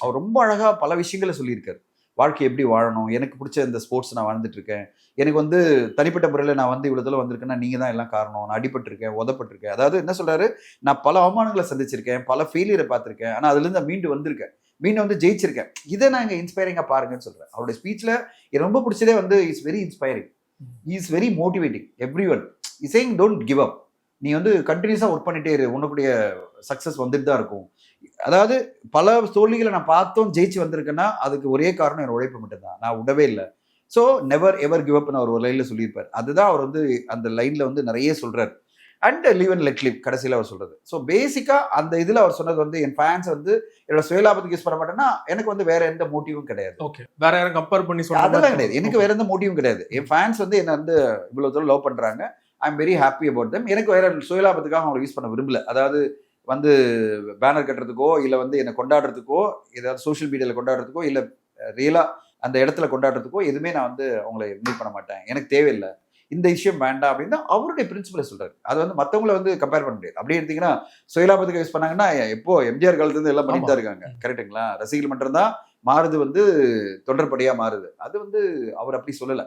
அவர் ரொம்ப அழகாக பல விஷயங்களை சொல்லியிருக்காரு. வாழ்க்கை எப்படி வாழணும், எனக்கு பிடிச்ச இந்த ஸ்போர்ட்ஸ் நான் வாழ்ந்துட்டு இருக்கேன், எனக்கு வந்து தனிப்பட்ட முறையில் நான் வந்து இவ்வளோ தூரம் வந்திருக்கேன்னா நீங்கள் தான் எல்லாம் காரணம், நான் அடிபட்டிருக்கேன், உதப்பட்டிருக்கேன். அதாவது என்ன சொல்கிறாரு, நான் பல அவமானங்களை சந்திச்சிருக்கேன், பல ஃபெயிலியரை பார்த்துருக்கேன், ஆனால் அதுலேருந்து மீண்டு வந்திருக்கேன், மீண்டு வந்து ஜெயிச்சிருக்கேன். இதை நான் இங்கே இன்ஸ்பைரிங்காக பாருங்கன்னு சொல்கிறேன். அவருடைய ஸ்பீச்சில் எனக்கு ரொம்ப பிடிச்சதே வந்து is very inspiring, is very motivating every one. Is saying don't give up, நீ வந்து கண்டினியூஸாக ஒர்க் பண்ணிட்டே இரு, உன்னுடைய சக்ஸஸ் வந்துட்டு தான் இருக்கும். அதாவது பல தோல்விகளை நான் பார்த்தும் ஜெயிச்சு வந்திருக்கேன்னா அதுக்கு ஒரே காரணம் என் உழைப்பு மட்டும்தான், நான் விடவே இல்லை. ஸோ நெவர் எவர் கிவ் அப்னு அவர் ஒரு லைனில் சொல்லியிருப்பார். அதுதான் அவர் வந்து அந்த லைனில் வந்து நிறைய சொல்கிறார். And live and let live கடைசியில் அவர் சொல்கிறது. ஸோ பேசிக்காக அந்த இதில் அவர் சொன்னது வந்து என் ஃபேன்ஸ் வந்து என்னோட சுயலாபத்துக்கு யூஸ் பண்ண மாட்டேன்னா எனக்கு வந்து வேற எந்த மோட்டிவும் கிடையாது. ஓகே, வேற யாரும் கம்பேர் பண்ணி அதெல்லாம் கிடையாது, எனக்கு வேற எந்த மோட்டிவும் கிடையாது. என் ஃபேன்ஸ் வந்து என்னை வந்து இவ்வளோ தூரம் லவ் பண்ணுறாங்க, I am very happy about them. எனக்கு வேற சுயலாபத்துக்காக அவங்க யூஸ் பண்ண விரும்பல. அதாவது வந்து பேனர் கட்டுறதுக்கோ இல்லை வந்து என்னை கொண்டாடுறதுக்கோ, ஏதாவது சோஷியல் மீடியாவில் கொண்டாடுறதுக்கோ, இல்லை ரியலாக அந்த இடத்துல கொண்டாடுறதுக்கோ எதுவுமே நான் வந்து அவங்கள இன்வைட் பண்ண மாட்டேன், எனக்கு தேவையில்லை, இந்த விஷயம் வேண்டாம் அப்படின்னு தான் அவருடைய பிரின்சிபலை சொல்றாரு. அது வந்து மற்றவங்கள வந்து கம்பேர் பண்ண முடியாது. அப்படியே எடுத்தீங்கன்னா சுயலாபத்துக்கு யூஸ் பண்ணாங்கன்னா எப்போ எம்ஜிஆர் காலத்துலேருந்து எல்லாம் பண்ணிட்டு தான் இருக்காங்க. கரெக்டுங்களா? ரசிகர்கள் மட்டும் தான் மாறுது, வந்து தொடர்படியாக மாறுது. அது வந்து அவர் அப்படி சொல்லலை.